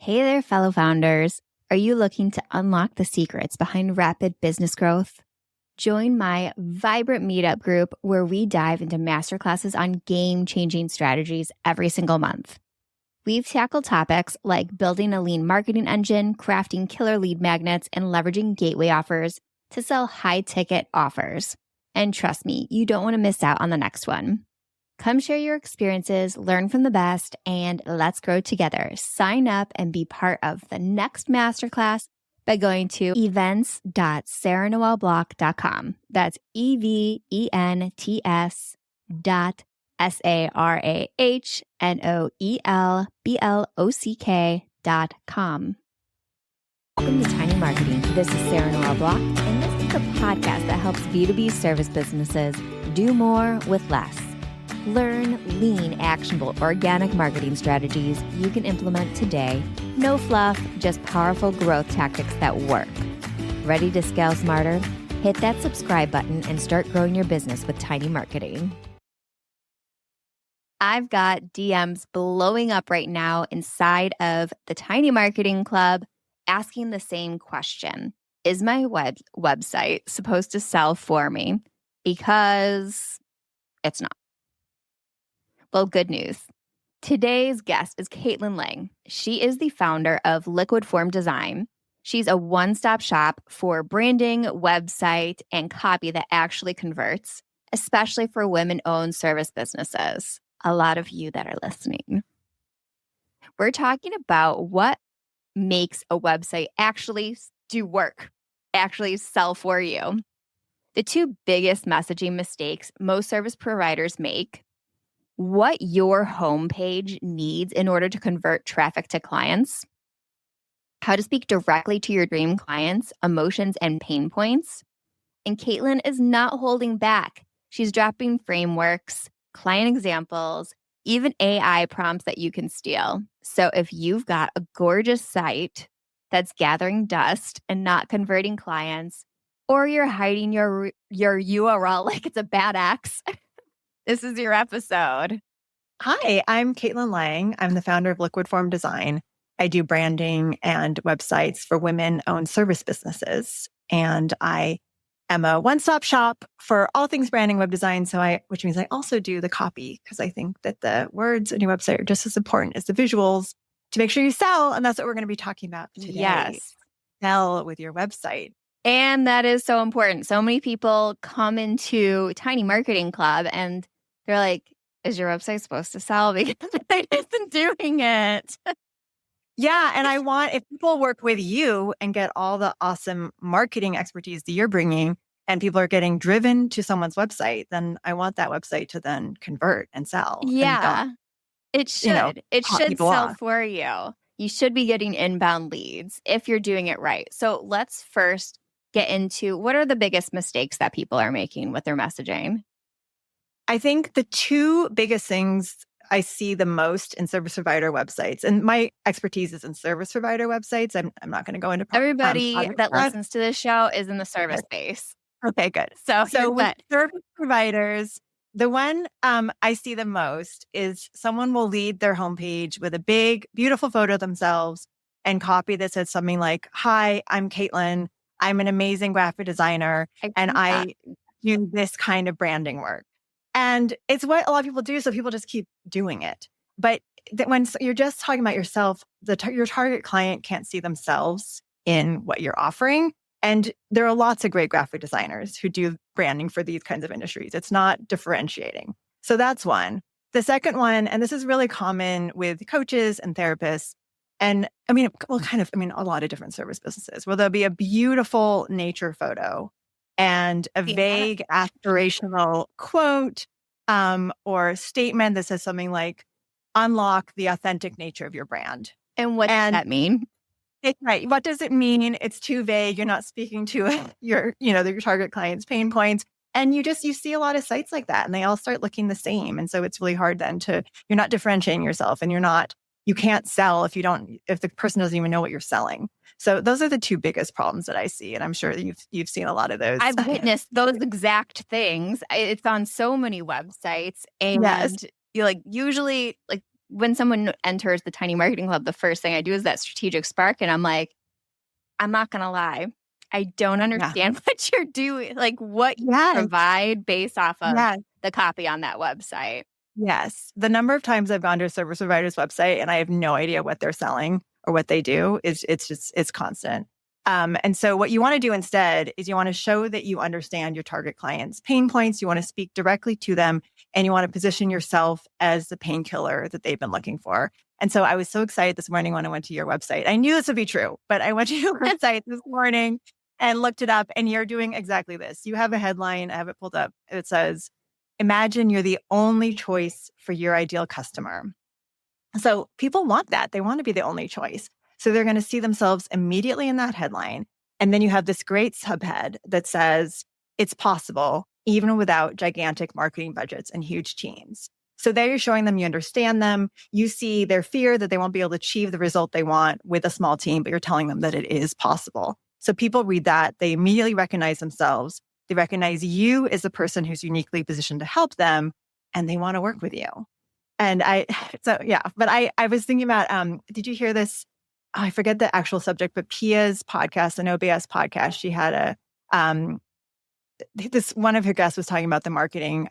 Hey there, fellow founders. Are you looking to unlock the secrets behind rapid business growth? Join my vibrant meetup group where we dive into masterclasses on game-changing strategies every single month. We've tackled topics like building a lean marketing engine, crafting killer lead magnets, and leveraging gateway offers to sell high-ticket offers. And trust me, you don't want to miss out on the next one. Come share your experiences, learn from the best, and let's grow together. Sign up and be part of the next masterclass by going to events.sarahnoelblock.com. That's events.sarahnoelblock.com. Welcome to Tiny Marketing. This is Sarah Noel Block, and this is the podcast that helps B2B service businesses do more with less. Learn lean, actionable, organic marketing strategies you can implement today. No fluff, just powerful growth tactics that work. Ready to scale smarter? Hit that subscribe button and start growing your business with Tiny Marketing. I've got DMs blowing up right now inside of the Tiny Marketing Club asking the same question. Is my website supposed to sell for me? Because it's not. Well, good news. Today's guest is Caitl Lang. She is the founder of Liquid Form Design. She's a one-stop shop for branding, website, and copy that actually converts, especially for women-owned service businesses. A lot of you that are listening. We're talking about what makes a website actually do work, actually sell for you. The two biggest messaging mistakes most service providers make, what your homepage needs in order to convert traffic to clients, how to speak directly to your dream clients, emotions, and pain points. And Caitl is not holding back. She's dropping frameworks, client examples, even AI prompts that you can steal. So if you've got a gorgeous site that's gathering dust and not converting clients, or you're hiding your URL like it's a bad X, this is your episode. Hi, I'm Caitl Lang. I'm the founder of Liquid Form Design. I do branding and websites for women-owned service businesses. And I am a one-stop shop for all things branding, web design. Which means I also do the copy, because I think that the words in your website are just as important as the visuals to make sure you sell. And that's what we're going to be talking about today. Yes. Sell with your website. And that is so important. So many people come into Tiny Marketing Club and they're like, is your website supposed to sell? Because it isn't doing it. Yeah. And if people work with you and get all the awesome marketing expertise that you're bringing, and people are getting driven to someone's website, then I want that website to then convert and sell. Yeah, it should. It should sell off. for you. You should be getting inbound leads if you're doing it right. So let's first get into what are the biggest mistakes that people are making with their messaging? I think the two biggest things I see the most in service provider websites, and my expertise is in service provider websites. I'm not going to go into everybody that listens to this show is in the service space. Okay, good. So with service providers, the one I see the most is someone will lead their homepage with a big, beautiful photo of themselves and copy that says something like, "Hi, I'm Caitl. I'm an amazing graphic designer, and I do this kind of branding work." And it's what a lot of people do, so people just keep doing it. But when you're just talking about yourself, your target client can't see themselves in what you're offering. And there are lots of great graphic designers who do branding for these kinds of industries. It's not differentiating. So that's one. The second one, and this is really common with coaches and therapists, and a lot of different service businesses, where there'll be a beautiful nature photo and a vague aspirational quote or statement that says something like, "Unlock the authentic nature of your brand." And what does that mean? Right. What does it mean? It's too vague. You're not speaking to your target client's pain points. And you see a lot of sites like that, and they all start looking the same. And so it's really hard then you're not differentiating yourself, and you can't sell if the person doesn't even know what you're selling. So those are the two biggest problems that I see. And I'm sure that you've seen a lot of those. I've witnessed those exact things. It's on so many websites. And you usually when someone enters the Tiny Marketing Club, the first thing I do is that strategic spark. And I'm like, I'm not going to lie. I don't understand what you're doing, like what you provide based off of the copy on that website. Yes. The number of times I've gone to a service provider's website and I have no idea what they're selling or what they do is it's constant. And so what you want to do instead is you want to show that you understand your target client's pain points. You want to speak directly to them and you want to position yourself as the painkiller that they've been looking for. And so I was so excited this morning when I went to your website. I knew this would be true, but I went to your website this morning and looked it up and you're doing exactly this. You have a headline, I have it pulled up. It says, imagine you're the only choice for your ideal customer. So people want that. They want to be the only choice. So they're going to see themselves immediately in that headline. And then you have this great subhead that says, it's possible, even without gigantic marketing budgets and huge teams. So there you're showing them you understand them. You see their fear that they won't be able to achieve the result they want with a small team, but you're telling them that it is possible. So people read that. They immediately recognize themselves. They recognize you as the person who's uniquely positioned to help them, and they want to work with you. And I was thinking about, did you hear this? Oh, I forget the actual subject, but Pia's podcast, an OBS podcast, she had this one of her guests was talking about the marketing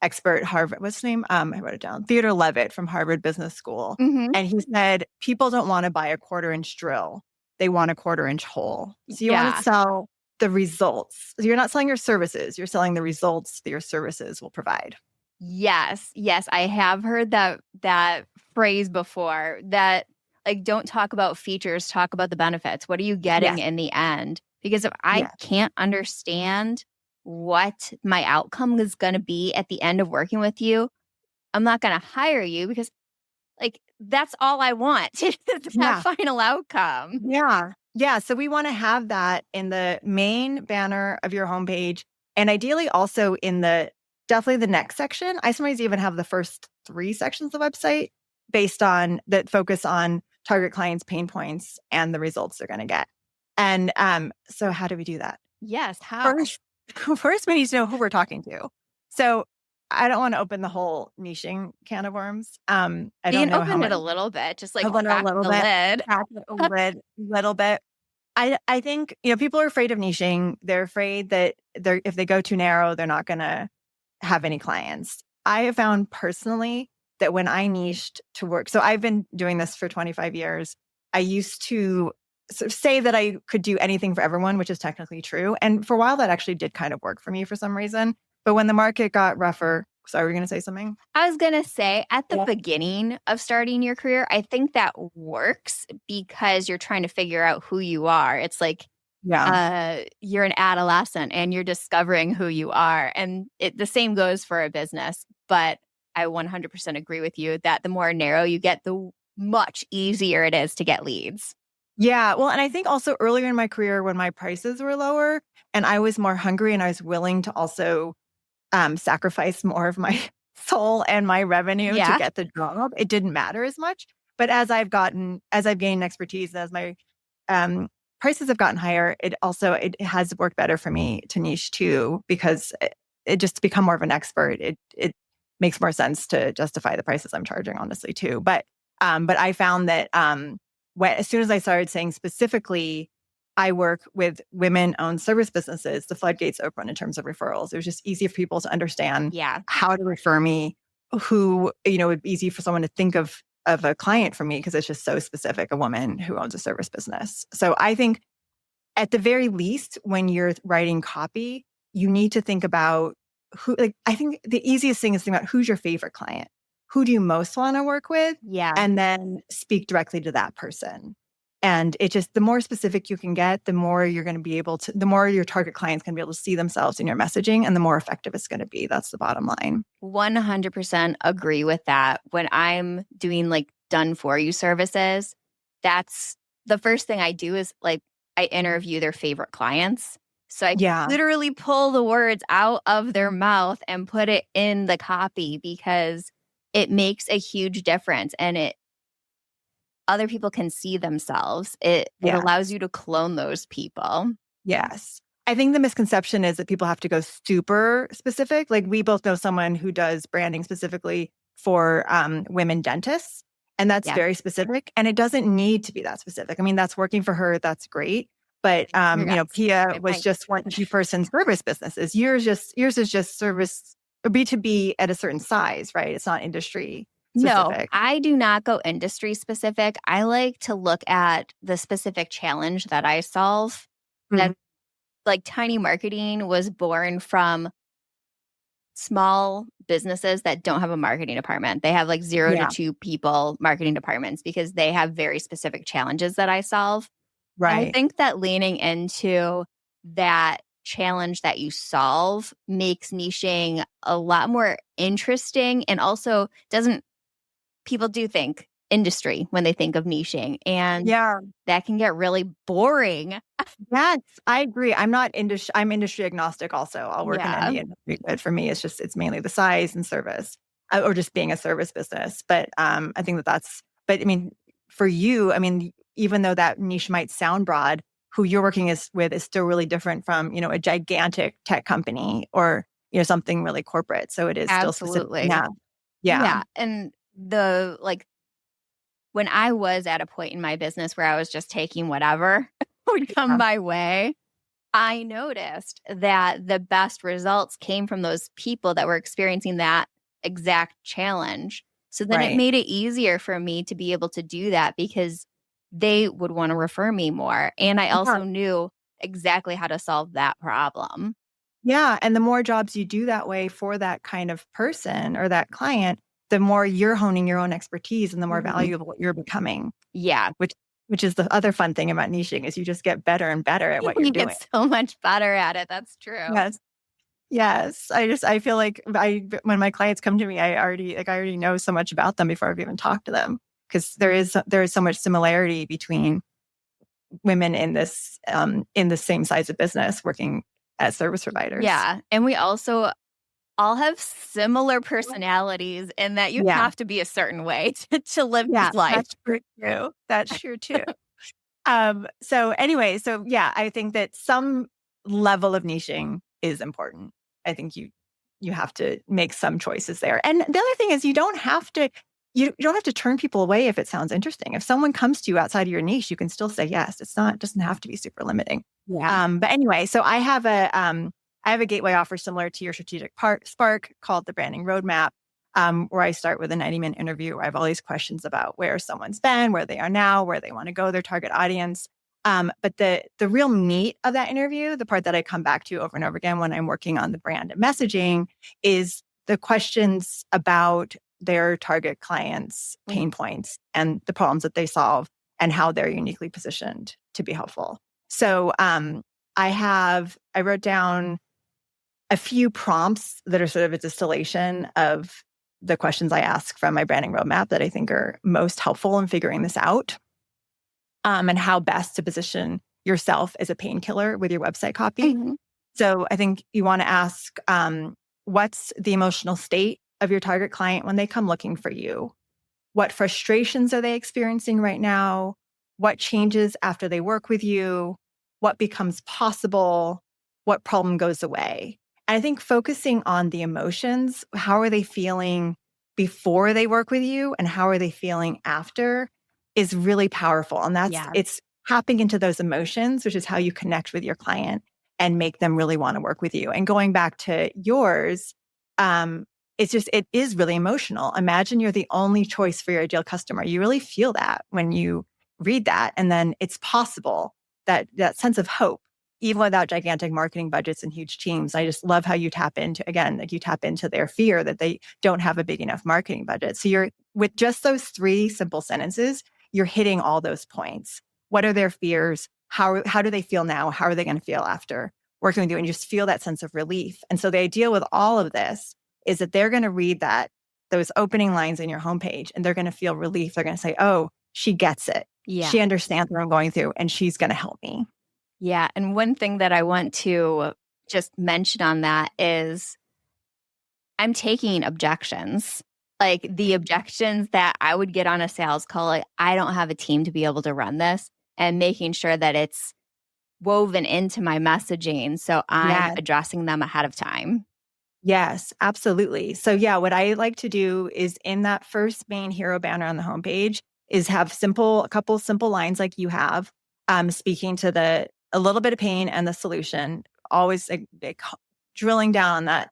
expert, Harvard, what's his name? I wrote it down. Theodore Levitt from Harvard Business School. Mm-hmm. And he said, people don't want to buy a 1/4-inch drill. They want a 1/4-inch hole. So you want to sell the results. So you're not selling your services. You're selling the results that your services will provide. Yes. I have heard that phrase before, that like, don't talk about features, talk about the benefits. What are you getting in the end? Because if I can't understand what my outcome is going to be at the end of working with you, I'm not going to hire you, because like, that's all I want, that final outcome. Yeah. So we want to have that in the main banner of your homepage, and ideally also in definitely the next section. I sometimes even have the first 3 sections of the website based on that focus on target clients' pain points and the results they're going to get. And so how do we do that? Yes. How? First, we need to know who we're talking to. So I don't want to open the whole niching can of worms. I don't know open it a little bit, just like open crack a little the bit, lid. crack the lid a little bit. I think, people are afraid of niching. They're afraid that if they go too narrow, they're not going to have any clients. I have found personally that when I niched to work, so I've been doing this for 25 years. I used to sort of say that I could do anything for everyone, which is technically true. And for a while, that actually did kind of work for me for some reason. But when the market got rougher, sorry, were you going to say something? I was going to say, at the beginning of starting your career, I think that works because you're trying to figure out who you are. It's like, you're an adolescent and you're discovering who you are. And the same goes for a business. But I 100% agree with you that the more narrow you get, the much easier it is to get leads. Yeah. Well, and I think also earlier in my career when my prices were lower and I was more hungry and I was willing to also sacrifice more of my soul and my revenue to get the job, it didn't matter as much. But as I've gained expertise, as my prices have gotten higher, it has worked better for me to niche too, because it just become more of an expert. It makes more sense to justify the prices I'm charging, honestly, too. But I found that as soon as I started saying specifically, I work with women-owned service businesses, the floodgates open in terms of referrals. It was just easy for people to understand how to refer me, who, it would be easy for someone to think of a client for me because it's just so specific, a woman who owns a service business. So I think at the very least, when you're writing copy, you need to think about I think the easiest thing is to think about who's your favorite client. Who do you most want to work with? Yeah. And then speak directly to that person. And the more specific you can get, the more you're going to be able to, the more your target clients can be able to see themselves in your messaging and the more effective it's going to be. That's the bottom line. 100% agree with that. When I'm doing like done for you services, that's the first thing I do is like, I interview their favorite clients. So I literally pull the words out of their mouth and put it in the copy because it makes a huge difference and other people can see themselves. It allows you to clone those people. Yes. I think the misconception is that people have to go super specific. Like we both know someone who does branding specifically for women dentists. And that's very specific. And it doesn't need to be that specific. I mean, that's working for her. That's great. But, Pia was just one two-person service businesses. Yours is just service or B2B at a certain size, right? It's not industry specific. No, I do not go industry specific. I like to look at the specific challenge that I solve. That, like, Tiny Marketing was born from small businesses that don't have a marketing department. They have like 0 to 2 people marketing departments because they have very specific challenges that I solve. Right. I think that leaning into that challenge that you solve makes niching a lot more interesting, and also people do think industry when they think of niching, and that can get really boring. Yes, I agree. I'm industry agnostic also. I'll work in any industry, but for me, it's mainly the size and service, or just being a service business. But I think but I mean, for you, I mean, even though that niche might sound broad, who you're working with is still really different from, a gigantic tech company or, something really corporate. So it is still specific. Yeah. And when I was at a point in my business where I was just taking whatever would come my way, I noticed that the best results came from those people that were experiencing that exact challenge. So then it made it easier for me to be able to do that because they would want to refer me more. And I also knew exactly how to solve that problem. Yeah. And the more jobs you do that way for that kind of person or that client, the more you're honing your own expertise and the more valuable you're becoming. Yeah. Which is the other fun thing about niching is you just get better and better at what you're doing. You get so much better at it. That's true. Yes. I feel like when my clients come to me, I already know so much about them before I've even talked to them, because there is so much similarity between women in the same size of business working as service providers. Yeah. And we also all have similar personalities in that you have to be a certain way to live this life. That's true too. So I think that some level of niching is important. I think you have to make some choices there. And the other thing is you don't have to turn people away if it sounds interesting. If someone comes to you outside of your niche, you can still say yes. It doesn't have to be super limiting. Yeah. But anyway, so I have a gateway offer similar to your strategic spark called the Branding Roadmap, where I start with a 90-minute interview where I have all these questions about where someone's been, where they are now, where they want to go, their target audience. But the real meat of that interview, the part that I come back to over and over again when I'm working on the brand and messaging, is the questions about their target clients' pain points and the problems that they solve and how they're uniquely positioned to be helpful. So I wrote down a few prompts that are sort of a distillation of the questions I ask from my branding roadmap that I think are most helpful in figuring this out, and how best to position yourself as a painkiller with your website copy. So I think you want to ask, what's the emotional state of your target client when they come looking for you? What frustrations are they experiencing right now? What changes after they work with you? What becomes possible? What problem goes away? And I think focusing on the emotions, how are they feeling before they work with you and how are they feeling after, is really powerful. And it's tapping into those emotions, which is how you connect with your client and make them really want to work with you. And going back to yours, it is really emotional. Imagine you're the only choice for your ideal customer. You really feel that when you read that. And then it's possible, that sense of hope, even without gigantic marketing budgets and huge teams. I just love how you tap into their fear that they don't have a big enough marketing budget. So you're, with just those 3 simple sentences, you're hitting all those points. What are their fears? How do they feel now? How are they going to feel after working with you? And you just feel that sense of relief. And so the idea with all of this is that they're going to read those opening lines in your homepage and they're going to feel relief. They're going to say, oh, she gets it. Yeah. She understands what I'm going through and she's going to help me. Yeah. And one thing that I want to just mention on that is I'm taking objections, like the objections that I would get on a sales call. Like, I don't have a team to be able to run this, and making sure that it's woven into my messaging. So I'm addressing them ahead of time. Yes, absolutely. So yeah, what I like to do is in that first main hero banner on the homepage is have a couple simple lines like you have, speaking to a little bit of pain and the solution, always drilling down on that,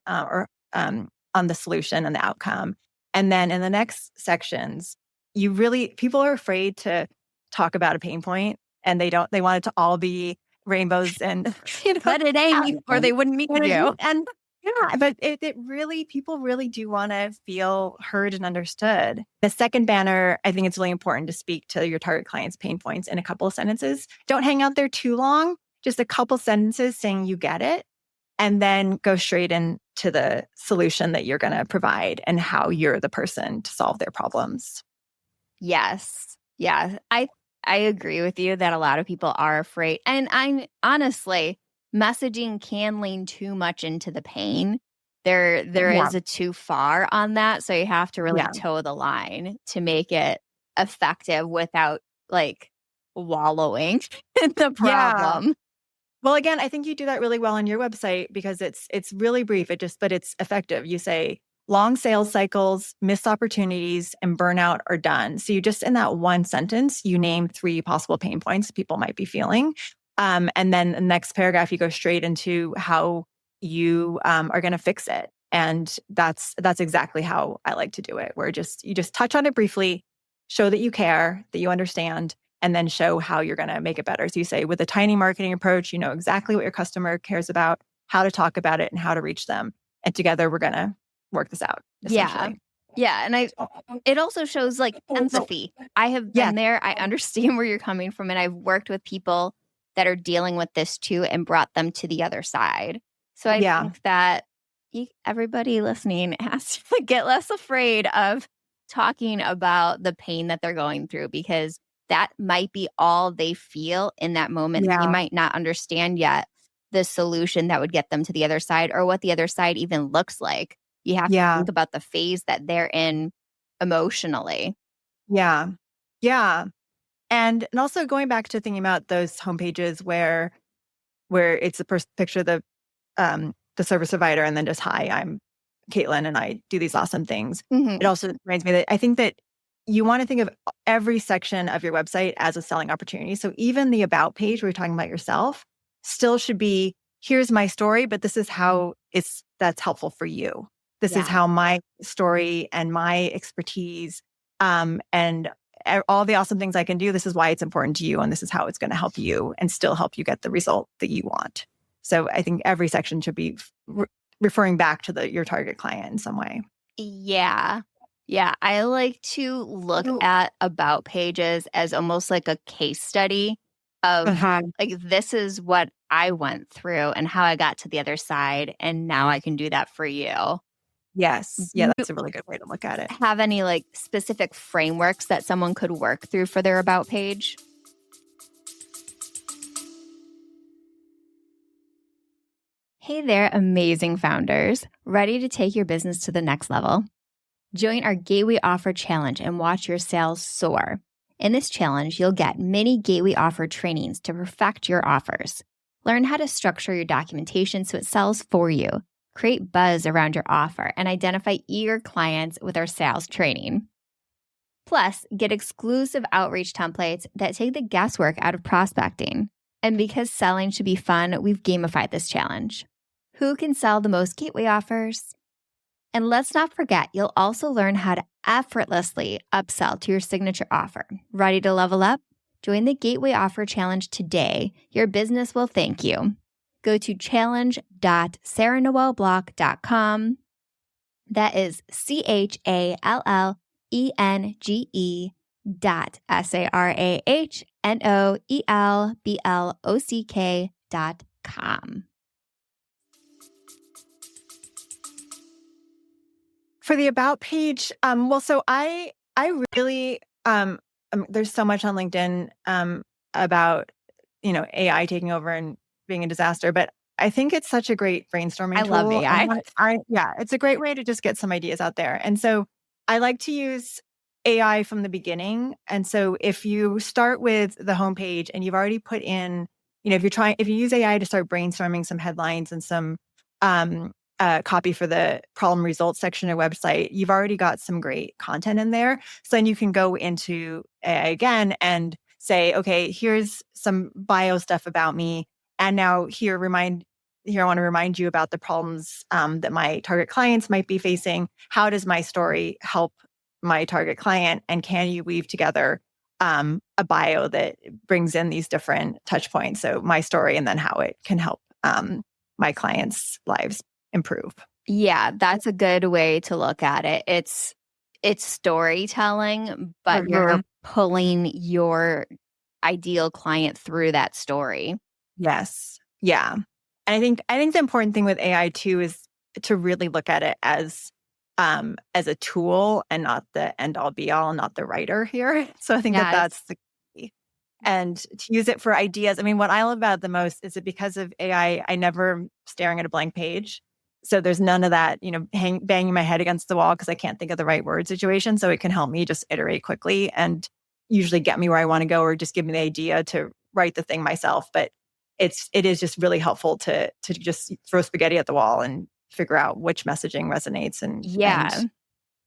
on the solution and the outcome. And then in the next sections, people are afraid to talk about a pain point, and they want it to all be rainbows and, But it ain't, or they wouldn't meet you. And yeah, but people really do want to feel heard and understood. The second banner, I think it's really important to speak to your target client's pain points in a couple of sentences. Don't hang out there too long, just a couple sentences saying you get it, and then go straight into the solution that you're going to provide and how you're the person to solve their problems. Yes. Yeah. I agree with you that a lot of people are afraid. And I'm honestly, messaging can lean too much into the pain. There is a too far on that. So you have to really toe the line to make it effective without like wallowing in the problem. Yeah. Well, again, I think you do that really well on your website because it's really brief. But it's effective. You say long sales cycles, missed opportunities, and burnout are done. So you just in that one sentence, you name 3 possible pain points people might be feeling. And then the next paragraph, you go straight into how you are going to fix it. And that's exactly how I like to do it, where you just touch on it briefly, show that you care, that you understand, and then show how you're going to make it better. So you say, with a tiny marketing approach, you know exactly what your customer cares about, how to talk about it, and how to reach them. And together we're going to work this out. Yeah. And it also shows like empathy. I have been there. I understand where you're coming from. And I've worked with people that are dealing with this too and brought them to the other side. So I think that everybody listening has to get less afraid of talking about the pain that they're going through, because that might be all they feel in that moment. They might not understand yet the solution that would get them to the other side or what the other side even looks like. You have to think about the phase that they're in emotionally. Yeah. Yeah. And also going back to thinking about those homepages where it's the picture of the service provider and then just, hi, I'm Caitlin and I do these awesome things. Mm-hmm. It also reminds me that I think that you want to think of every section of your website as a selling opportunity. So even the about page where you're talking about yourself still should be, here's my story, but this is how that's helpful for you. This is how my story and my expertise and all the awesome things I can do, this is why it's important to you, and this is how it's going to help you and still help you get the result that you want. So I think every section should be referring back to your target client in some way. Yeah. Yeah. I like to look at about pages as almost like a case study of like, this is what I went through and how I got to the other side. And now I can do that for you. Yes. Yeah, that's a really good way to look at it. Have any like specific frameworks that someone could work through for their about page? Hey there, amazing founders. Ready to take your business to the next level? Join our Gateway Offer Challenge and watch your sales soar. In this challenge, you'll get mini Gateway Offer trainings to perfect your offers. Learn how to structure your documentation so it sells for you. Create buzz around your offer and identify eager clients with our sales training. Plus, get exclusive outreach templates that take the guesswork out of prospecting. And because selling should be fun, we've gamified this challenge. Who can sell the most gateway offers? And let's not forget, you'll also learn how to effortlessly upsell to your signature offer. Ready to level up? Join the Gateway Offer Challenge today. Your business will thank you. Go to challenge.sarahnoelblock.com. That is CHALLENGE.SARAHNOELBLOCK.com. For the about page, so I really there's so much on LinkedIn about AI taking over and being a disaster, but I think it's such a great brainstorming tool. I love AI. It's a great way to just get some ideas out there. And so I like to use AI from the beginning. And so if you start with the homepage and you've already put in, if you use AI to start brainstorming some headlines and some copy for the problem results section of your website, you've already got some great content in there. So then you can go into AI again and say, okay, here's some bio stuff about me. And now here, I want to remind you about the problems that my target clients might be facing. How does my story help my target client? And can you weave together a bio that brings in these different touch points? So my story and then how it can help my clients' lives improve. Yeah, that's a good way to look at it. It's storytelling, but you're pulling your ideal client through that story. Yes. Yeah. And I think the important thing with AI too is to really look at it as a tool and not the end all be all, not the writer here. So I think that's the key. And to use it for ideas. I mean, what I love about it the most is that because of AI, I never am staring at a blank page. So there's none of that, banging my head against the wall because I can't think of the right word situation. So it can help me just iterate quickly and usually get me where I want to go, or just give me the idea to write the thing myself. But it is just really helpful to just throw spaghetti at the wall and figure out which messaging resonates and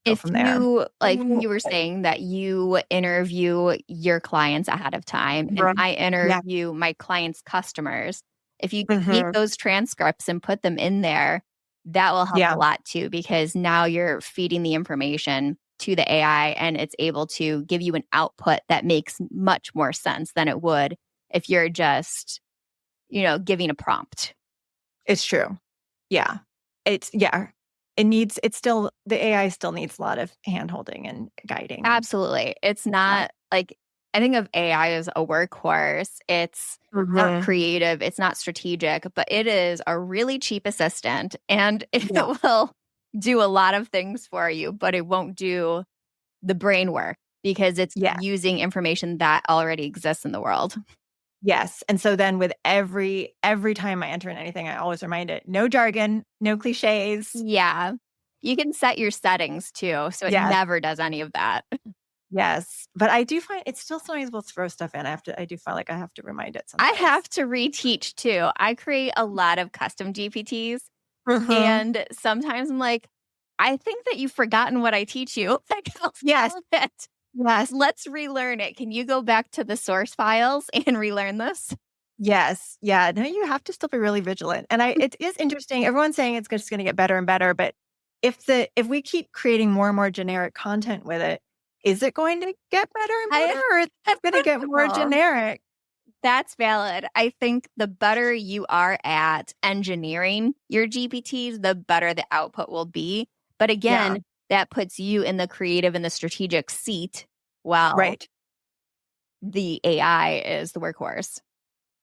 go from there. You were saying that you interview your clients ahead of time, and I interview my clients' customers. If you take those transcripts and put them in there, that will help a lot too, because now you're feeding the information to the AI and it's able to give you an output that makes much more sense than it would if you're just, giving a prompt. It's true. Yeah. The AI still needs a lot of hand-holding and guiding. Absolutely. It's not like, I think of AI as a workhorse. It's not creative. It's not strategic, but it is a really cheap assistant, and it will do a lot of things for you, but it won't do the brain work because it's using information that already exists in the world. Yes. And so then with every time I enter in anything, I always remind it, no jargon, no cliches. Yeah. You can set your settings too, so it never does any of that. Yes. But I do find it's still sometimes will throw stuff in. I do feel like I have to remind it sometimes. I have to reteach too. I create a lot of custom GPTs. And sometimes I'm like, I think that you've forgotten what I teach you. Yes. Let's relearn it. Can you go back to the source files and relearn this? Yes. Yeah. No, you have to still be really vigilant. And it is interesting. Everyone's saying it's just going to get better and better. But if we keep creating more and more generic content with it, is it going to get better and better, or is it going to get more generic? That's valid. I think the better you are at engineering your GPTs, the better the output will be. But again, that puts you in the creative and the strategic seat while the AI is the workhorse.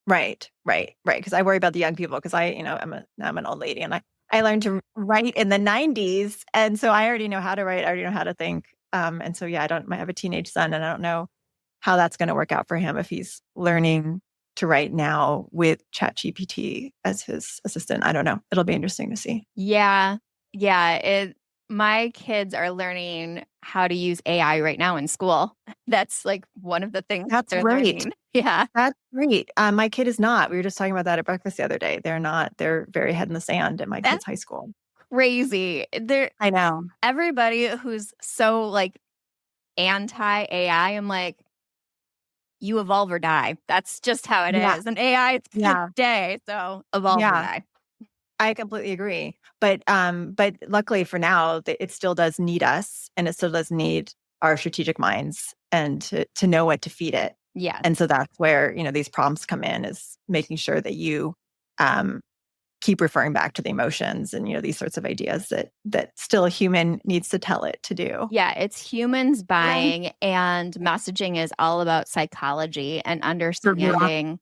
Right. Because I worry about the young people because I'm an old lady and I learned to write in the 90s. And so I already know how to write. I already know how to think. And so, I have a teenage son and I don't know how that's going to work out for him if he's learning to write now with ChatGPT as his assistant. I don't know. It'll be interesting to see. Yeah. My kids are learning how to use AI right now in school. That's like one of the things they're learning. Yeah. That's great. My kid is not. We were just talking about that at breakfast the other day. They're not. They're very head in the sand at my kid's high school. Crazy. I know. Everybody who's so like anti-AI, I'm like, you evolve or die. That's just how it is. And AI, it's day. So evolve or die. I completely agree. But luckily for now, it still does need us, and it still does need our strategic minds and to know what to feed it. Yeah. And so that's where, these prompts come in, is making sure that you keep referring back to the emotions and, these sorts of ideas that still a human needs to tell it to do. Yeah, it's humans buying, and messaging is all about psychology and understanding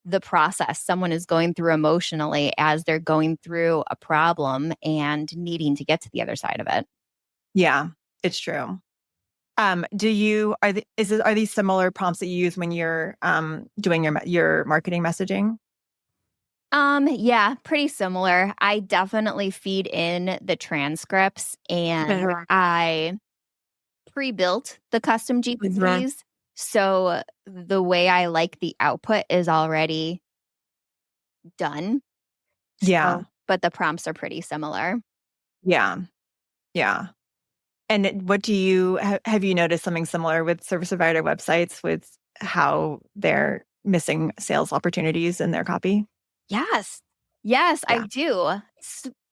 the process someone is going through emotionally as they're going through a problem and needing to get to the other side of it. Yeah, it's true. Are these similar prompts that you use when you're doing your marketing messaging? Yeah, pretty similar. I definitely feed in the transcripts and I pre-built the custom GPTs. So the way I like the output is already done. Yeah. So but the prompts are pretty similar. Yeah. Yeah. And what have you noticed something similar with service provider websites with how they're missing sales opportunities in their copy? Yes. Yes, I Yeah. do.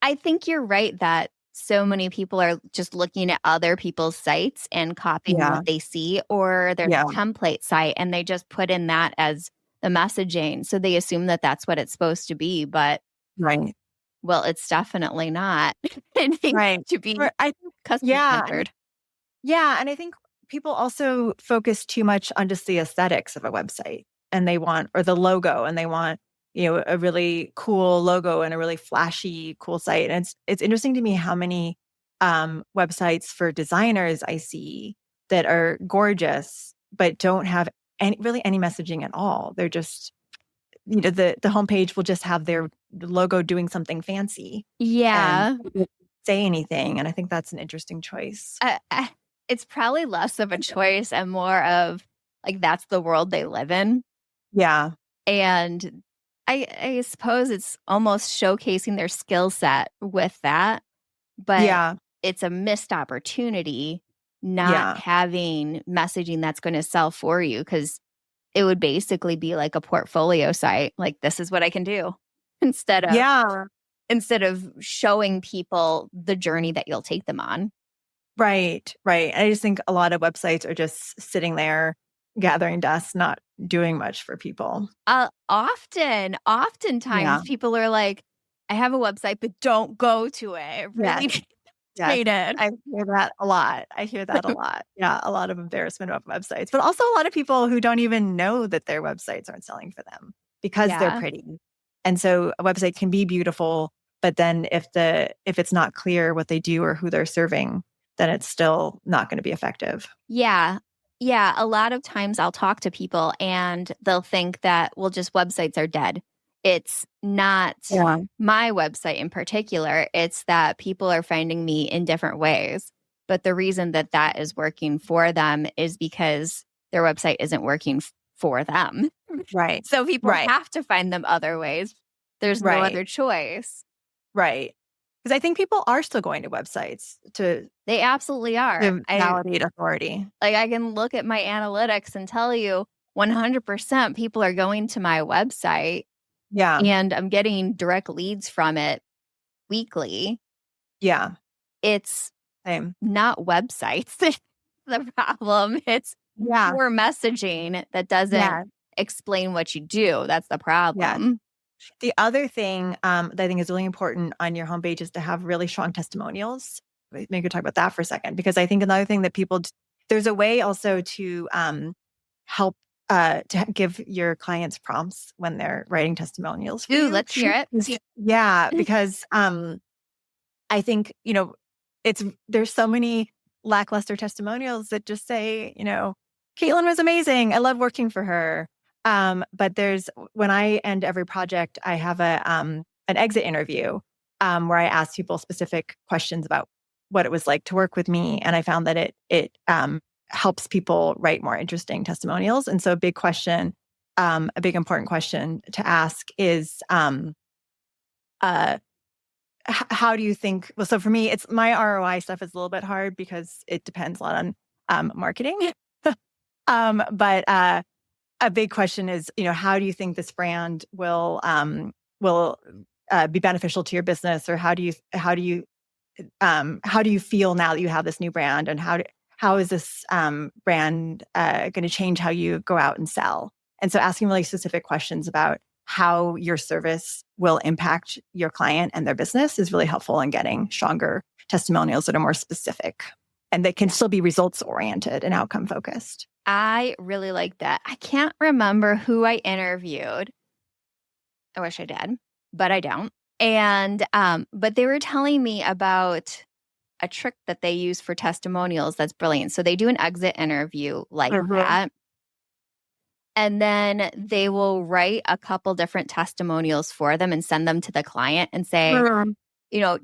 I think you're right that so many people are just looking at other people's sites and copying Yeah. what they see, or there's Yeah. a template site and they just put in that as the messaging. So they assume that that's what it's supposed to be, but Right. well, it's definitely not. It needs Right. to be Or I think, customer yeah. centered. Yeah. And I think people also focus too much on just the aesthetics of a website and or the logo, and they want, a really cool logo and a really flashy, cool site. And it's interesting to me how many websites for designers I see that are gorgeous, but don't have any messaging at all. They're just, the homepage will just have their logo doing something fancy and Yeah. say anything. And I think that's an interesting choice. It's probably less of a choice and more of like that's the world they live in. Yeah. And I suppose it's almost showcasing their skill set with that, but Yeah. it's a missed opportunity not Yeah. having messaging that's going to sell for you, because it would basically be like a portfolio site. Like, this is what I can do instead of Yeah. showing people the journey that you'll take them on. Right. Right. I just think a lot of websites are just sitting there gathering dust, not doing much for people. Oftentimes Yeah. people are like, I have a website, but don't go to it. Really Yes. frustrated. I hear that a lot. Yeah. A lot of embarrassment about websites, but also a lot of people who don't even know that their websites aren't selling for them because they're Yeah. pretty. And so a website can be beautiful, but then if it's not clear what they do or who they're serving, then it's still not going to be effective. Yeah. Yeah. A lot of times I'll talk to people and they'll think that, well, just websites are dead. It's not my website in particular. It's that people are finding me in different ways. But the reason that that is working for them is because their website isn't working for them. Right. So people have to find them other ways. There's no other choice. Right. Because I think people are still going to websites They absolutely are. to validate authority. Like, I can look at my analytics and tell you 100% people are going to my website. Yeah. And I'm getting direct leads from it weekly. Yeah. It's Same. not websites. The problem. It's poor messaging that doesn't explain what you do. That's the problem. Yeah. The other thing that I think is really important on your homepage is to have really strong testimonials. Maybe we could talk about that for a second, because I think another thing that there's a way also to help to give your clients prompts when they're writing testimonials. Ooh, let's hear it. Yeah, because I think, there's so many lackluster testimonials that just say, Caitlin was amazing. I love working for her. But when I end every project, I have an exit interview where I ask people specific questions about what it was like to work with me. And I found that it helps people write more interesting testimonials. And so a big important question to ask is, how do you think, well, so for me, it's my ROI stuff is a little bit hard because it depends a lot on marketing. But a big question is, how do you think this brand will be beneficial to your business, or how do you feel now that you have this new brand, and how is this brand going to change how you go out and sell? And so asking really specific questions about how your service will impact your client and their business is really helpful in getting stronger testimonials that are more specific and that can still be results oriented and outcome focused. I really like that. I can't remember who I interviewed. I wish I did, but I don't. And but they were telling me about a trick that they use for testimonials that's brilliant. So they do an exit interview like that. And then they will write a couple different testimonials for them and send them to the client and say,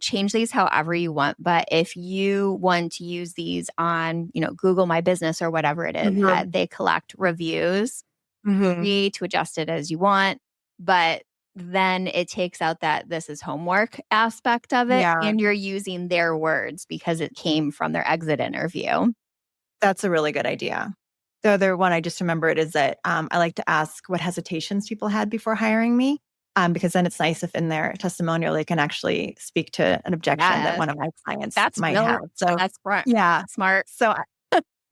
change these however you want. But if you want to use these on, Google My Business or whatever it is, that they collect reviews, free to adjust it as you want. But then it takes out that this is homework aspect of it. Yeah. And you're using their words because it came from their exit interview. That's a really good idea. The other one I just remembered is that I like to ask what hesitations people had before hiring me, because then it's nice if in their testimonial they can actually speak to an objection that one of my clients might have. So that's smart. Yeah. Smart. So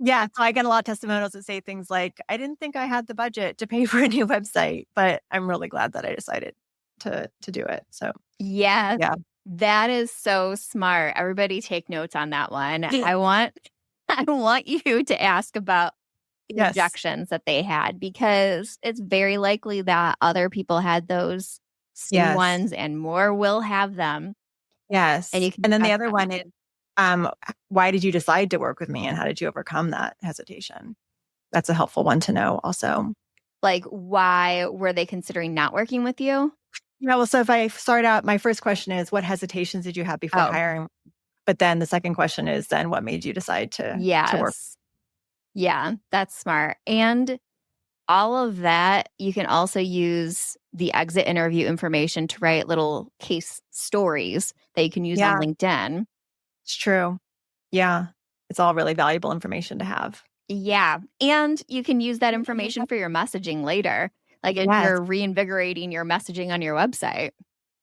yeah, so I get a lot of testimonials that say things like, I didn't think I had the budget to pay for a new website, but I'm really glad that I decided to do it. So yeah, yeah. That is so smart. Everybody take notes on that one. I want you to ask about the Yes. objections that they had, because it's very likely that other people had those same Yes. ones and more will have them. Yes. And you can And then the check other them. one is, why did you decide to work with me and how did you overcome that hesitation? That's a helpful one to know also. Like, why were they considering not working with you? Yeah, well, so if I start out, my first question is, what hesitations did you have before hiring? But then the second question is, then what made you decide to work? Yeah, that's smart. And all of that, you can also use the exit interview information to write little case stories that you can use on LinkedIn. It's true. Yeah. It's all really valuable information to have. Yeah. And you can use that information for your messaging later. Like if you're reinvigorating your messaging on your website.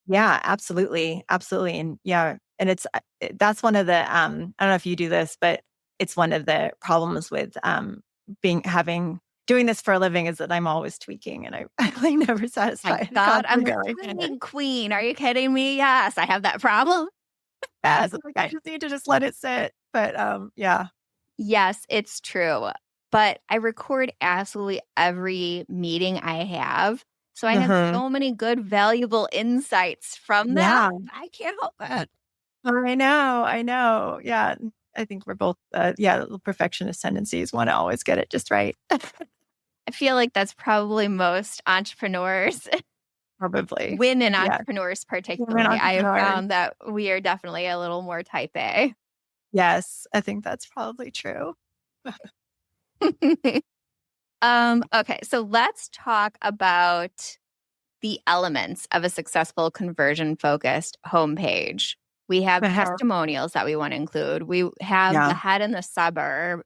Yeah, absolutely. Absolutely. And yeah. And that's one of the, I don't know if you do this, but it's one of the problems with doing this for a living is that I'm always tweaking and I'm really never satisfied. God, I'm a queen. Are you kidding me? Yes, I have that problem. Yes, I just need to just let it sit. But yeah. Yes, it's true. But I record absolutely every meeting I have. So I have so many good, valuable insights from that. I can't help it. I know. Yeah. I think we're both, the perfectionist tendencies want to always get it just right. I feel like that's probably most entrepreneurs. Probably. Women entrepreneurs particularly. I have found that we are definitely a little more type A. Yes, I think that's probably true. Okay, so let's talk about the elements of a successful conversion-focused homepage. We have testimonials that we want to include. We have the head and the suburb.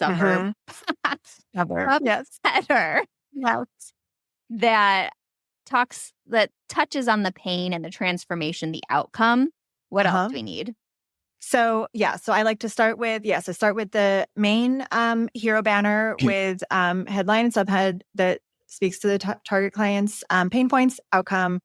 Header. Yes. That touches on the pain and the transformation, the outcome. What else do we need? So I like to start with the main hero banner with headline and subhead that speaks to the target client's pain points, outcome,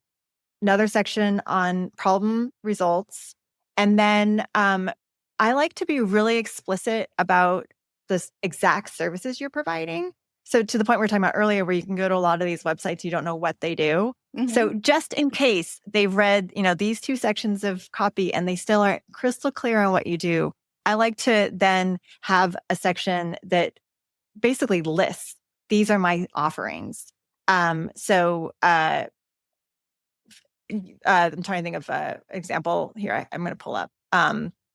another section on problem results. And then I like to be really explicit about the exact services you're providing. So to the point we were talking about earlier, where you can go to a lot of these websites, you don't know what they do. So just in case they've read, these two sections of copy and they still aren't crystal clear on what you do, I like to then have a section that basically lists, these are my offerings. So I'm trying to think of an example here. I'm going to pull up.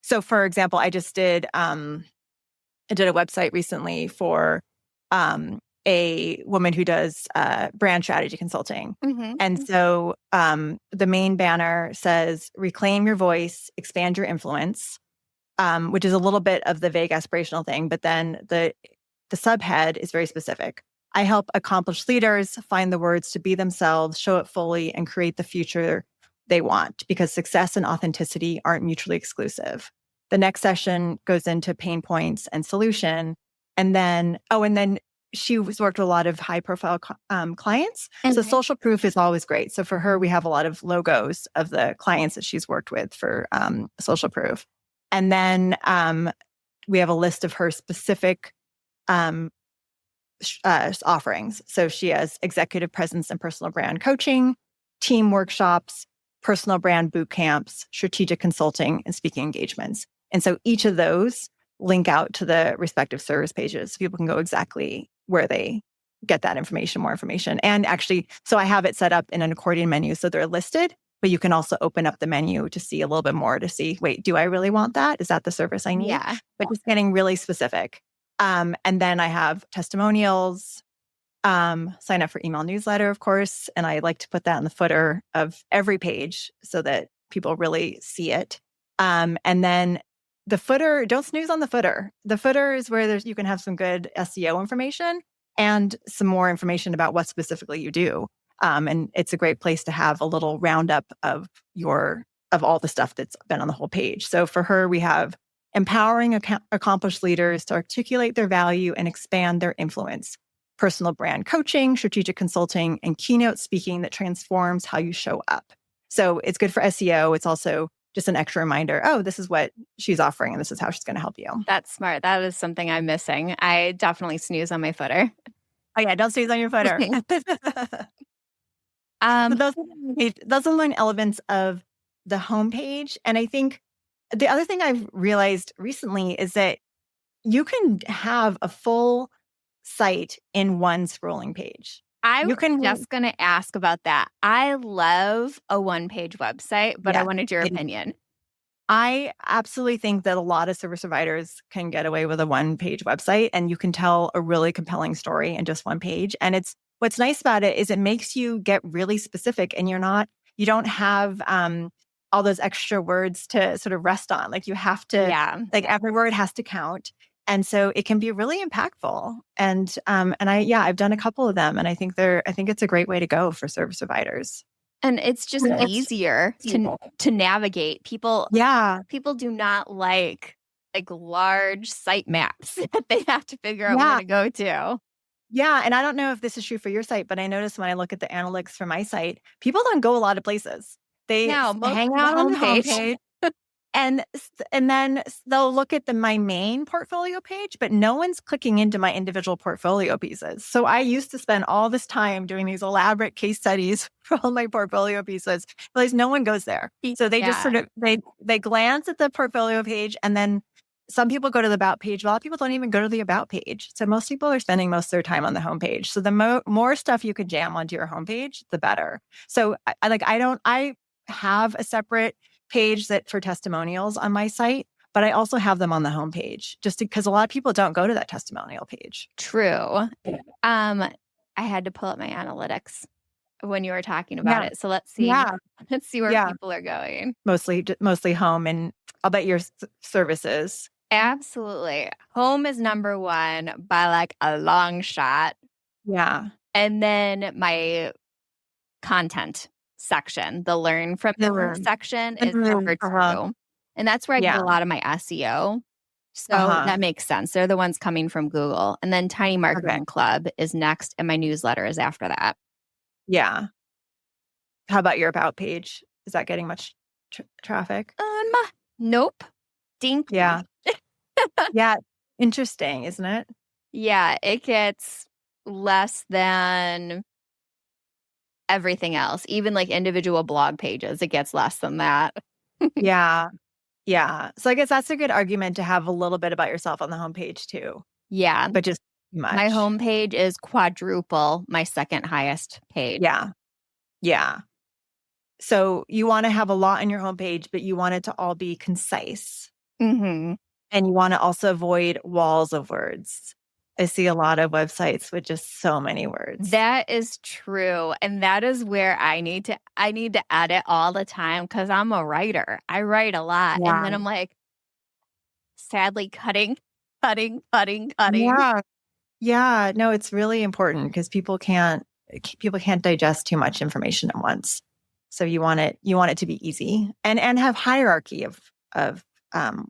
So for example, I did a website recently for a woman who does brand strategy consulting. And so the main banner says, reclaim your voice, expand your influence, which is a little bit of the vague aspirational thing. But then the subhead is very specific. I help accomplished leaders find the words to be themselves, show it fully, and create the future they want, because success and authenticity aren't mutually exclusive. The next session goes into pain points and solution. And then she worked with a lot of high profile clients. So social proof is always great. So for her, we have a lot of logos of the clients that she's worked with for social proof. And then we have a list of her specific offerings. So she has executive presence and personal brand coaching, team workshops, personal brand boot camps, strategic consulting, and speaking engagements. And so each of those link out to the respective service pages so people can go exactly where they get that information, more information. And actually, so I have it set up in an accordion menu so they're listed, but you can also open up the menu to see a little bit more to see, wait, do I really want that? Is that the service I need? Yeah. But just getting really specific. And then I have testimonials, Sign up for email newsletter, of course. And I like to put that in the footer of every page so that people really see it. And then the footer, don't snooze on the footer. The footer is where you can have some good SEO information and some more information about what specifically you do. And it's a great place to have a little roundup of all the stuff that's been on the whole page. So for her, we have empowering accomplished leaders to articulate their value and expand their influence, personal brand coaching, strategic consulting, and keynote speaking that transforms how you show up. So it's good for SEO. It's also just an extra reminder, oh, this is what she's offering and this is how she's going to help you. That's smart. That is something I'm missing. I definitely snooze on my footer. Oh yeah, don't snooze on your footer. So those are the main elements of the homepage. And I think the other thing I've realized recently is that you can have a full site in one scrolling page. I was just going to ask about that. I love a one-page website, but I wanted your opinion. I absolutely think that a lot of service providers can get away with a one-page website, and you can tell a really compelling story in just one page. And what's nice about it is it makes you get really specific, and you don't have all those extra words to sort of rest on. Like you have to, every word has to count. And so it can be really impactful. And I've done a couple of them, and I think it's a great way to go for service providers. And it's just easier to navigate. People do not like large site maps that they have to figure out where to go to. Yeah. And I don't know if this is true for your site, but I notice when I look at the analytics for my site, people don't go a lot of places. They hang out on the homepage. And then they'll look at my main portfolio page, but no one's clicking into my individual portfolio pieces. So I used to spend all this time doing these elaborate case studies for all my portfolio pieces. Realize no one goes there. So they just sort of, they glance at the portfolio page, and then some people go to the about page. A lot of people don't even go to the about page. So most people are spending most of their time on the homepage. So the more stuff you could jam onto your homepage, the better. So I have a separate page for testimonials on my site, but I also have them on the homepage just because a lot of people don't go to that testimonial page. True. I had to pull up my analytics when you were talking about it. So let's see. Let's see where people are going. Mostly home, and I'll bet your services. Absolutely. Home is number one by a long shot. Yeah. And then my content section, the learn from the section is number two. And that's where I do a lot of my SEO. So that makes sense. They're the ones coming from Google. And then Tiny Marketing Club is next, and my newsletter is after that. Yeah. How about your about page? Is that getting much traffic? Nope. Dink. Yeah. Yeah. Interesting, isn't it? Yeah. It gets less than everything else. Even individual blog pages, it gets less than that. Yeah. Yeah. So I guess that's a good argument to have a little bit about yourself on the homepage too. Yeah. But just too much. My homepage is quadruple my second highest page. Yeah. Yeah. So you want to have a lot on your homepage, but you want it to all be concise. Mm-hmm. And you want to also avoid walls of words. I see a lot of websites with just so many words. That is true. And that is where I need to edit all the time because I'm a writer. I write a lot. Yeah. And then I'm sadly cutting. Yeah. Yeah. No, it's really important because people can't digest too much information at once. So you want it to be easy and have hierarchy of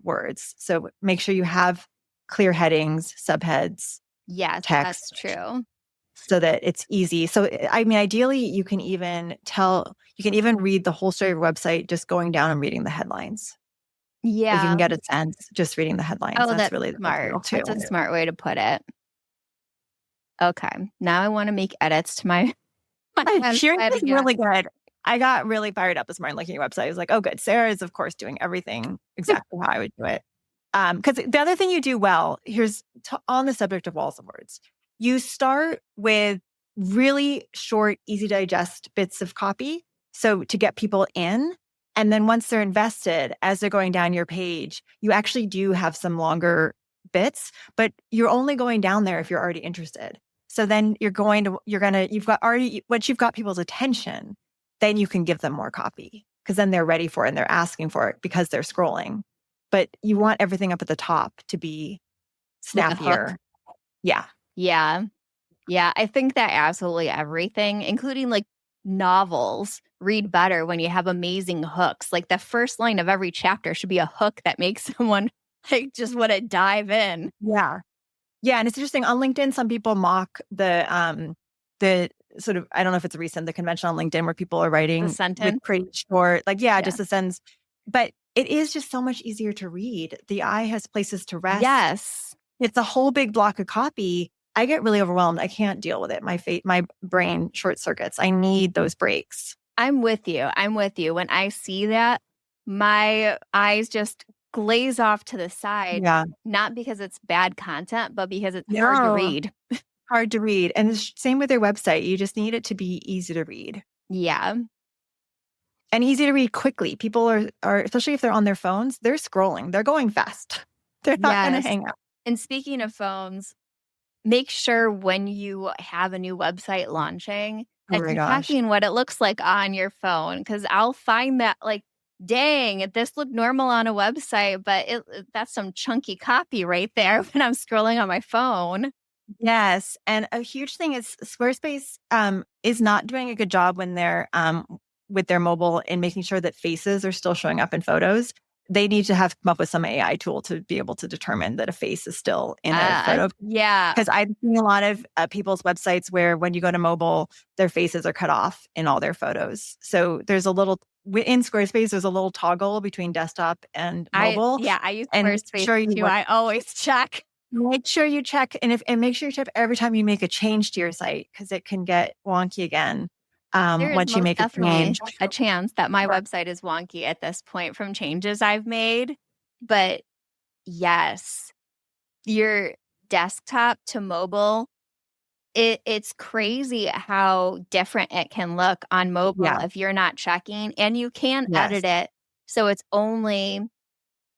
words. So make sure you have clear headings, subheads, yes, text. That's true. So that it's easy. So, I mean, ideally, you can even read the whole story of your website just going down and reading the headlines. Yeah. You can get a sense just reading the headlines. Oh, that's really smart. Too. That's a smart way to put it. Okay. Now I want to make edits to my website. Is really good. I got really fired up this morning looking at your website. I was like, oh, good. Sarah is, of course, doing everything exactly how I would do it. Because the other thing you do well, on the subject of walls of words, you start with really short, easy to digest bits of copy. So to get people in, and then once they're invested, as they're going down your page, you actually do have some longer bits, but you're only going down there if you're already interested. So then once you've got people's attention, then you can give them more copy because then they're ready for it and they're asking for it because they're scrolling. But you want everything up at the top to be snappier. Yeah. Yeah. Yeah. I think that absolutely everything, including like novels, read better when you have amazing hooks. Like the first line of every chapter should be a hook that makes someone like just want to dive in. Yeah. Yeah. And it's interesting on LinkedIn, some people mock the sort of, I don't know if it's recent, the convention on LinkedIn where people are writing The sentence. with pretty short, just a sentence. But it is just so much easier to read. The eye has places to rest. Yes. It's a whole big block of copy. I get really overwhelmed. I can't deal with it. My brain short circuits. I need those breaks. I'm with you. When I see that, my eyes just glaze off to the side. Yeah. Not because it's bad content, but because it's hard to read. Hard to read. And the same with their website. You just need it to be easy to read. Yeah. And easy to read quickly. People are especially if they're on their phones, they're scrolling. They're going fast. They're not going to hang out. And speaking of phones, make sure when you have a new website launching that you're checking what it looks like on your phone. Because I'll find that like, dang, this looked normal on a website, but that's some chunky copy right there when I'm scrolling on my phone. Yes. And a huge thing is Squarespace is not doing a good job when they're with their mobile in making sure that faces are still showing up in photos. They need to come up with some AI tool to be able to determine that a face is still in a photo. Yeah. Because I've seen a lot of people's websites where when you go to mobile, their faces are cut off in all their photos. So there's in Squarespace, there's a little toggle between desktop and mobile. I use Squarespace too. I always check. Make sure you check and make sure you check every time you make a change to your site because it can get wonky again. Once you make a change, a chance that my website is wonky at this point from changes I've made. But yes, your desktop to mobile, it's crazy how different it can look on mobile if you're not checking, and you can edit it. So it's only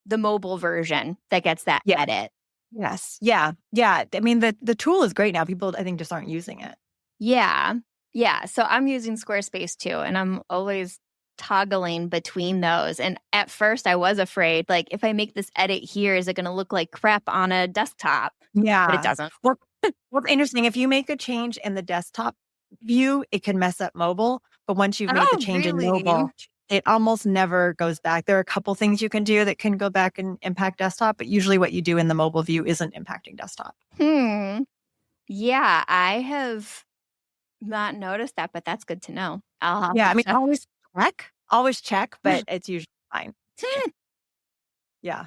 the mobile version that gets that edit. Yes. Yeah. Yeah. I mean, the tool is great now. People, I think, just aren't using it. Yeah. Yeah. So I'm using Squarespace too, and I'm always toggling between those. And at first I was afraid, like, if I make this edit here, is it going to look like crap on a desktop? Yeah. But it doesn't. Well, interesting. If you make a change in the desktop view, it can mess up mobile. But once you've made the change in mobile, it almost never goes back. There are a couple things you can do that can go back and impact desktop, but usually what you do in the mobile view isn't impacting desktop. Yeah, I have not noticed that, but that's good to know. Always check, but it's usually fine. Yeah.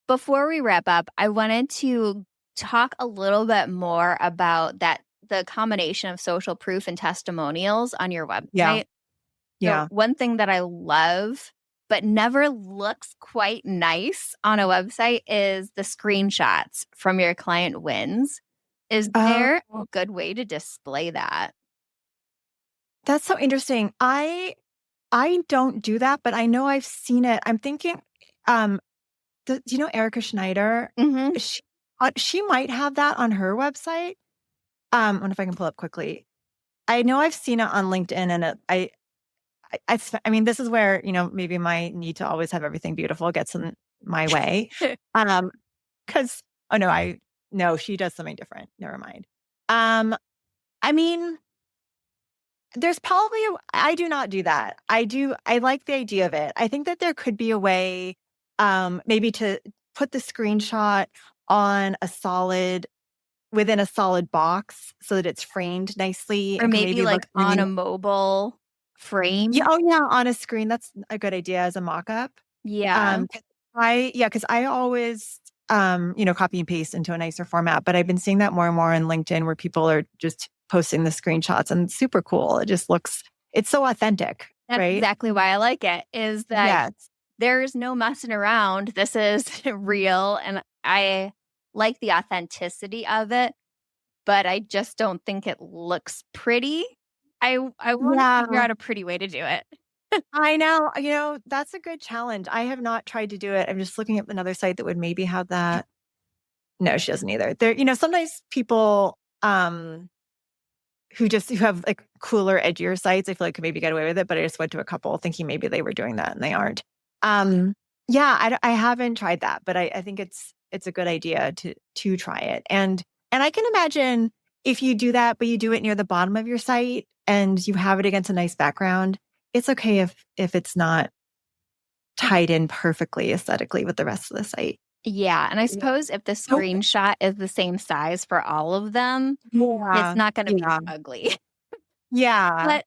Before we wrap up, I wanted to talk a little bit more about the combination of social proof and testimonials on your website. Yeah. So one thing that I love, but never looks quite nice on a website, is the screenshots from your client wins. Is there a good way to display that? That's so interesting. I don't do that, but I know I've seen it. I'm thinking, do you know Erica Schneider? Mm-hmm. She might have that on her website. I wonder if I can pull up quickly. I know I've seen it on LinkedIn, and I mean, this is where, maybe my need to always have everything beautiful gets in my way. Because, no, she does something different. Never mind. I mean, there's probably, I do not do that. I like the idea of it. I think that there could be a way, maybe to put the screenshot on within a solid box so that it's framed nicely. Or maybe like on a mobile frame. Yeah. Oh yeah. On a screen. That's a good idea as a mock-up. Yeah. Because I always, copy and paste into a nicer format, but I've been seeing that more and more on LinkedIn where people are just posting the screenshots, and it's super cool. It just it's so authentic. That's right? Exactly why I like it, is that there's no messing around. This is real. And I like the authenticity of it, but I just don't think it looks pretty. I want to figure out a pretty way to do it. I know. That's a good challenge. I have not tried to do it. I'm just looking at another site that would maybe have that. No, she doesn't either. There, sometimes people who have like cooler, edgier sites. I feel like could maybe get away with it, but I just went to a couple thinking maybe they were doing that and they aren't. Yeah, I haven't tried that, but I think it's a good idea to try it. And I can imagine if you do that, but you do it near the bottom of your site and you have it against a nice background, it's okay if it's not tied in perfectly aesthetically with the rest of the site. Yeah. And I suppose if the screenshot is the same size for all of them, it's not going to be ugly. Yeah. But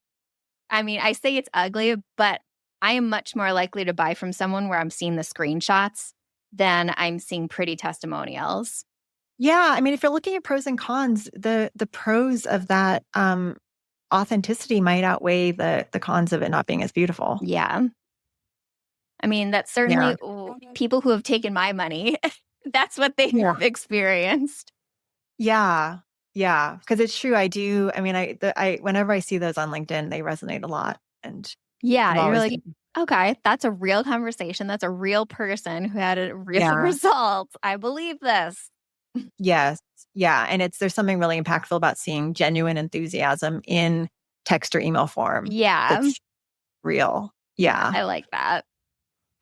I mean, I say it's ugly, but I am much more likely to buy from someone where I'm seeing the screenshots than I'm seeing pretty testimonials. Yeah. I mean, if you're looking at pros and cons, the pros of that authenticity might outweigh the cons of it not being as beautiful. Yeah. I mean, that's certainly people who have taken my money. That's what they've experienced. Yeah. Yeah. Because it's true. I do. I mean, I whenever I see those on LinkedIn, they resonate a lot. And yeah, you're like, okay, that's a real conversation. That's a real person who had a real result. I believe this. Yes. Yeah. And there's something really impactful about seeing genuine enthusiasm in text or email form. Yeah. That's real. Yeah. I like that.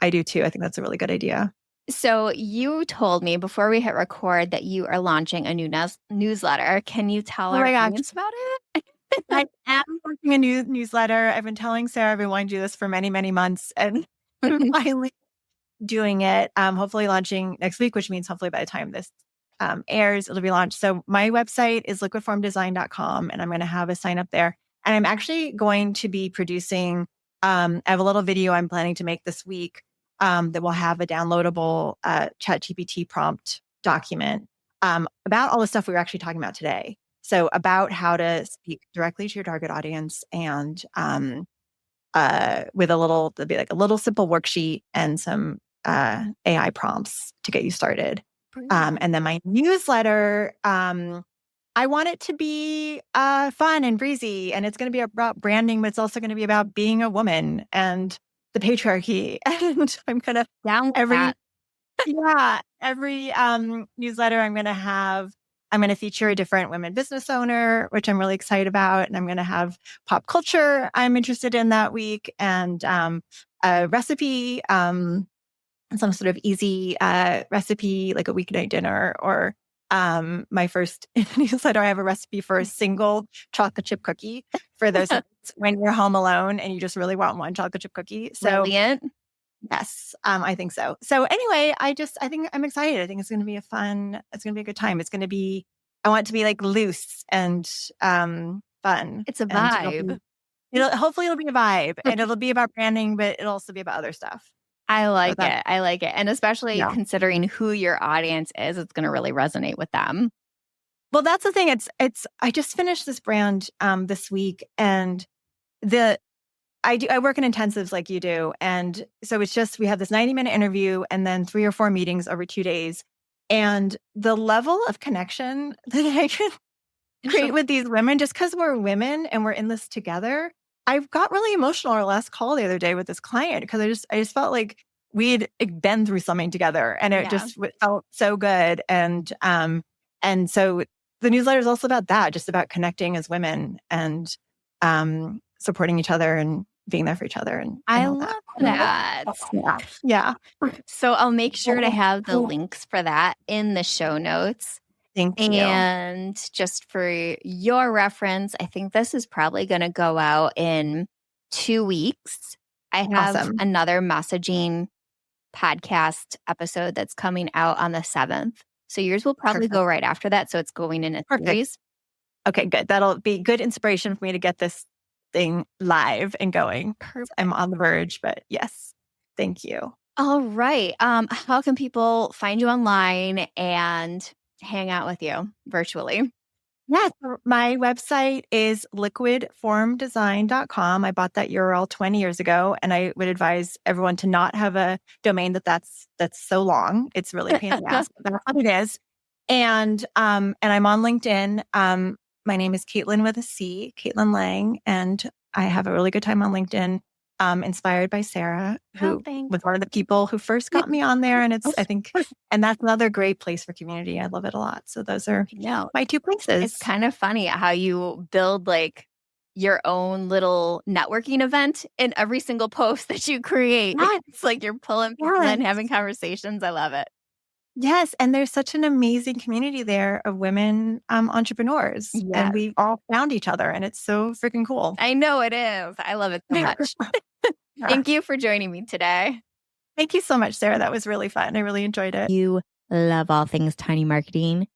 I do too. I think that's a really good idea. So you told me before we hit record that you are launching a new newsletter. Can you tell our audience about it? I am launching a new newsletter. I've been telling Sarah I've been wanting to do this for many, many months, and I'm finally doing it. Hopefully launching next week, which means hopefully by the time this airs, it'll be launched. So my website is liquidformdesign.com, and I'm going to have a sign up there. And I'm actually going to be producing, I have a little video I'm planning to make this week that will have a downloadable ChatGPT prompt document about all the stuff we were actually talking about today. So about how to speak directly to your target audience and with there'll be like a little simple worksheet and some AI prompts to get you started. And then my newsletter, I want it to be fun and breezy, and it's going to be about branding, but it's also going to be about being a woman and the patriarchy. And I'm going to every newsletter I'm going to feature a different women business owner, which I'm really excited about. And I'm going to have pop culture I'm interested in that week, and a recipe, some sort of easy recipe, like a weeknight dinner, or my first newsletter, I have a recipe for a single chocolate chip cookie for those when you're home alone and you just really want one chocolate chip cookie. So brilliant. Yes, I think so. So anyway, I think I'm excited. I think it's going to be it's going to be a good time. I want it to be like loose and fun. It's a vibe. Hopefully it'll be a vibe, and it'll be about branding, but it'll also be about other stuff. I like it. And especially considering who your audience is, it's going to really resonate with them. Well, that's the thing. I just finished this brand this week, and I work in intensives like you do. And so we have this 90-minute interview and then 3 or 4 meetings over 2 days. And the level of connection that I can create with these women, just because we're women and we're in this together, I got really emotional our last call the other day with this client, because I just felt like we'd been through something together, and it just felt so good. And so the newsletter is also about that, just about connecting as women and supporting each other and being there for each other. And I love that. Yeah. So I'll make sure to have the links for that in the show notes. Thank you. And just for your reference, I think this is probably going to go out in 2 weeks. I have another messaging podcast episode that's coming out on the 7th. So yours will probably go right after that. So it's going in a series. Okay, good. That'll be good inspiration for me to get this thing live and going. Perfect. I'm on the verge, but yes, thank you. All right. How can people find you online and hang out with you virtually? Yeah, my website is liquidformdesign.com. I bought that URL 20 years ago, and I would advise everyone to not have a domain that's so long. It's really a pain in the ass. That's what it is. And I'm on LinkedIn. My name is Caitl with a C, Caitlin Lang, and I have a really good time on LinkedIn. inspired by Sarah, who thanks. was one of the people who first got me on there. And and that's another great place for community. I love it a lot. So those are my two places. It's kind of funny how you build like your own little networking event in every single post that you create. Yes. It's like you're pulling people in, having conversations. I love it. Yes. And there's such an amazing community there of women entrepreneurs. Yes. And we all found each other. And it's so freaking cool. I know it is. I love it so much. Thank you for joining me today. Thank you so much, Sarah. That was really fun. I really enjoyed it. You love all things tiny marketing.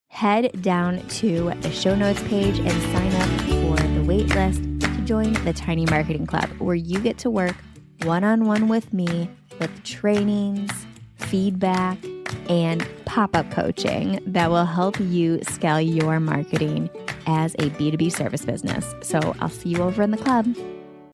Head down to the show notes page and sign up for the wait list to join the Tiny Marketing Club, where you get to work one-on-one with me with trainings, feedback, and pop-up coaching that will help you scale your marketing as a B2B service business. So I'll see you over in the club.